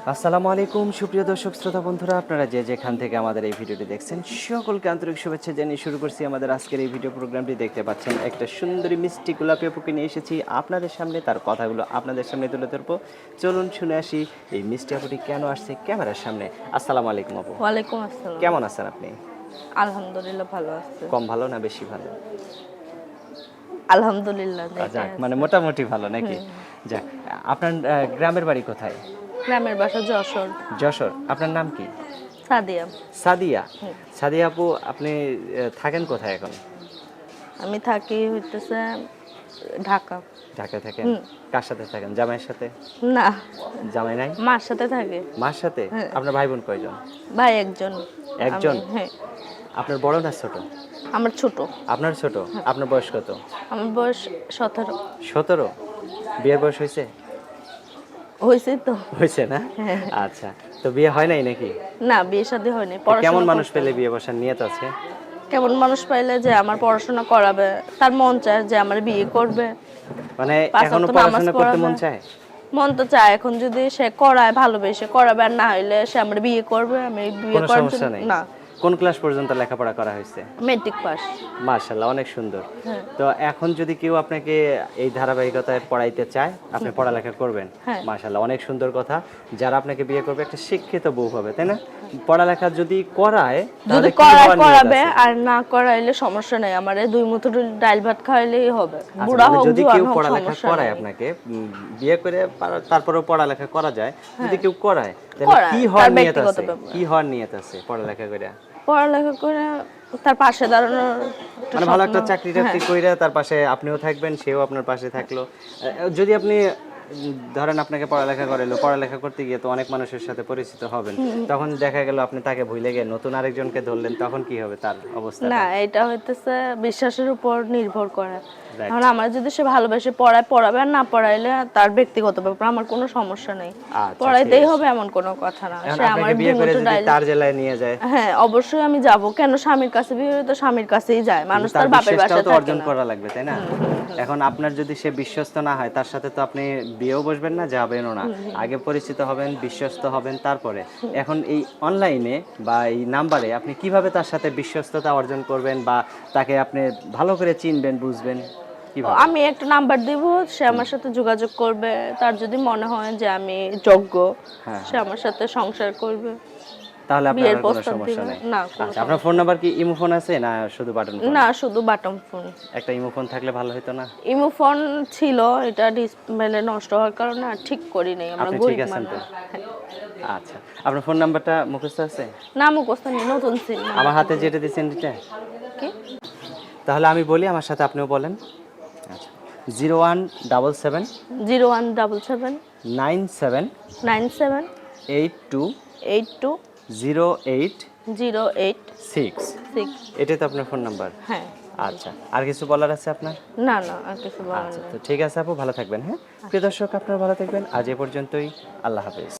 আসসালামু আলাইকুম সুপ্রিয় দর্শক শ্রোতা বন্ধুরা, আপনারা যে যেখান থেকে আমাদের এই ভিডিওটি দেখছেন সকলকে আন্তরিক শুভেচ্ছা জানিয়ে শুরু করছি আমাদের আজকের এই ভিডিও প্রোগ্রামটি। দেখতে পাচ্ছেন একটা সুন্দরী মিষ্টি গোলাপি আপুকে নিয়ে এসেছি আপনাদের সামনে, তার কথাগুলো আপনাদের সামনে তুলে ধরবো। চলুন শুনে আসি এই মিষ্টি আপুটি কেন আসছে ক্যামেরার সামনে। আসসালামু আলাইকুম আপু। ওয়ালাইকুম আসসালাম। কেমন আছেন আপনি? আলহামদুলিল্লাহ ভালো আছে। কম ভালো না বেশি ভালো? আলহামদুলিল্লাহ যাক, মানে মোটামুটি ভালো নাকি? যাক, আপনার গ্রামের বাড়ি কোথায়? গ্রামের বাসা যশোর। যশোর। আপনার নাম কি? সাদিয়া। সাদিয়া। সাদিয়া আপু, আপনি থাকেন কোথায় এখন? আমি থাকি হইতেছে ঢাকা। ঢাকায় থাকেন? কার সাথে থাকেন? জামাইয়ের সাথে? না, জামাই নাই? মার সাথে থাকে। মার সাথে? আপনার ভাই বোন কয়জন? ভাই একজন। একজন? হ্যাঁ। আপনার বড় না ছোট? আমার ছোট। আপনার ছোট? আপনার বয়স কত? আমার বয়স 17। 17? বিয়ের বয়স হয়েছে? হয়েছে তো। হয়েছে না? আচ্ছা, তো বিয়ে হয় নাই নাকি? না, বিয়ে শাদী হয়নি। তো কেমন মানুষ পেলে বিয়ে বসার নিয়ত আছে? কেমন মানুষ পাইলে যে আমার পড়াশোনা করাবে, তার মন চায় যে আমার বিয়ে করবে, মানে পাঁচ এখনো ওয়াক্ত নামাজ পড়াশোনা করতে মন পড়াবে। চায়? মন তো চায়, এখন যদি সে করায় ভালোবেসে করাবে, আর না হইলে সে আমার বিয়ে করবে। আমি বিয়ে কোনো করার সমস্যা জন্য নেই? না। কোন ক্লাস পর্যন্ত লেখাপড়া করা হয়েছে? Matric pass. মাশাআল্লাহ, অনেক সুন্দর। হ্যাঁ। তো এখন যদি কেউ আপনাকে এই ধারাবাহিকতায় পড়াইতে চায়, আপনি পড়ালেখা করবেন? হ্যাঁ। মাশাআল্লাহ, অনেক সুন্দর কথা। যারা আপনাকে বিয়ে করবে একটা শিক্ষিত বউ হবে, তাই না? পড়ালেখা যদি করায় তাহলে যদি কি করায় হওয়ার নিয়ত করাবে, আছে? আর না করাইলে সমস্যা নাই। আমারে দুই মুঠো ডাল ভাত খাইলেই হবে। আচ্ছা, বুড়া মানে হোক যদি জোয়ান কেউ হোক পড়ালেখা সমস্যা করায় নাই। আপনাকে, বিয়ে করে তারপরেও পড়ালেখা করা যায়, যদি কেউ করায় তাহলে করায়, কি তার হওয়ার নিয়ত ব্যক্তিগত আছে? ব্যাপার। কি হওয়ার নিয়ত আছে পড়ালেখা করে? পড়ালেখা করে তার পাশে দাঁড়ানোর একটা মানে ভালো একটা স্বপ্ন। চাকরি টাকরি কইরা তার পাশে আপনিও থাকবেন, সেও আপনার পাশে থাকলো। যদি আপনি ধরেন আপনাকে পড়ালেখা করাইলো, পড়ালেখা করতে গিয়ে তো অনেক মানুষের সাথে পরিচিত হবেন, তখন দেখা গেল আপনি তাকে ভুলে গিয়ে নতুন আরেকজনকে ধরলেন, তখন কি হবে তার অবস্থাটা? না, এটা হইতেছে বিশ্বাসের উপর নির্ভর করে। Right. এখন আমার যদি সে ভালোবেসে পড়ায় পড়াবে, আর না পড়াইলে তার ব্যক্তিগত ব্যাপার, আমার কোনো সমস্যা নেই। আচ্ছা, পড়াইতেই ঠিক আছে। হবে এমন কোনো কথা না। এখন সে আমার আপনাকে বিয়ে দুই করে মুঠো যদি ডাইল। তার জেলায় নিয়ে যায়, হ্যাঁ, অবশ্যই আমি যাব। কেন, স্বামীর কাছে বিয়ে হলে তো স্বামীর কাছেই যায়। কিন্তু মানুষ তার তার বাপের বিশ্বাসটাও বাসায় তো থাকে অর্জন না। করা লাগবে, তাই না? এখন আপনার যদি সে বিশ্বস্ত না হয়, তার সাথে তো আপনি বিয়েও বসবেন না, যাবেনও না। আগে পরিচিত হবেন, বিশ্বস্ত হবেন, তারপরে। এখন এই অনলাইনে বা এই নাম্বারে আপনি কিভাবে তার সাথে বিশ্বস্ততা অর্জন করবেন, বা তাকে আপনি ভালো করে চিনবেন, বুঝবেন কিভাবে? আমি একটা নাম্বার দিব, সে আমার সাথে যোগাযোগ করবে। তার যদি মনে হয় যে আমি যোগ্য, হ্যাঁ, সে আমার সাথে সংসার করবে, তাহলে আপনার বিয়ের আর কোনো প্রস্তাব সমস্যা দিবে। নেই? না, কোনো আচ্ছা, আপনার ফোন নাম্বার কি ইমো ফোন আছে না শুধু বাটন ফোন? না, শুধু বাটন ফোন। একটা ইমো ফোন থাকলে ভালো হতো না? ইমো ফোন ছিল, এটা ডিসপ্লে নষ্ট হওয়ার কারণে আর ঠিক করি নাই। আমরা আপনি ঠিক গরিব আছেন তো? মানুষ। হ্যাঁ। আচ্ছা, আপনার ফোন নাম্বারটা মুখস্থ আছে? না, মুখস্থ নেই, নতুন সিম। আমার হাতে যেটা দিচ্ছেন এটা? কি? তাহলে আমি বলি, আমার সাথে আপনিও বলেন। আচ্ছা, 0177 0177 97 97 82 82 08 08 6। 6। এটাই তো আপনার ফোন নাম্বার? হ্যাঁ। আচ্ছা, আর কিছু বলার আছে আপনার? না, না, আর কিছু বলার আচ্ছা, নেই। তো ঠিক আছে আপু, ভালো থাকবেন। হ্যাঁ, প্রিয় দর্শক, আপনারা ভালো থাকবেন। আজ এ পর্যন্তই। আল্লাহ হাফেজ।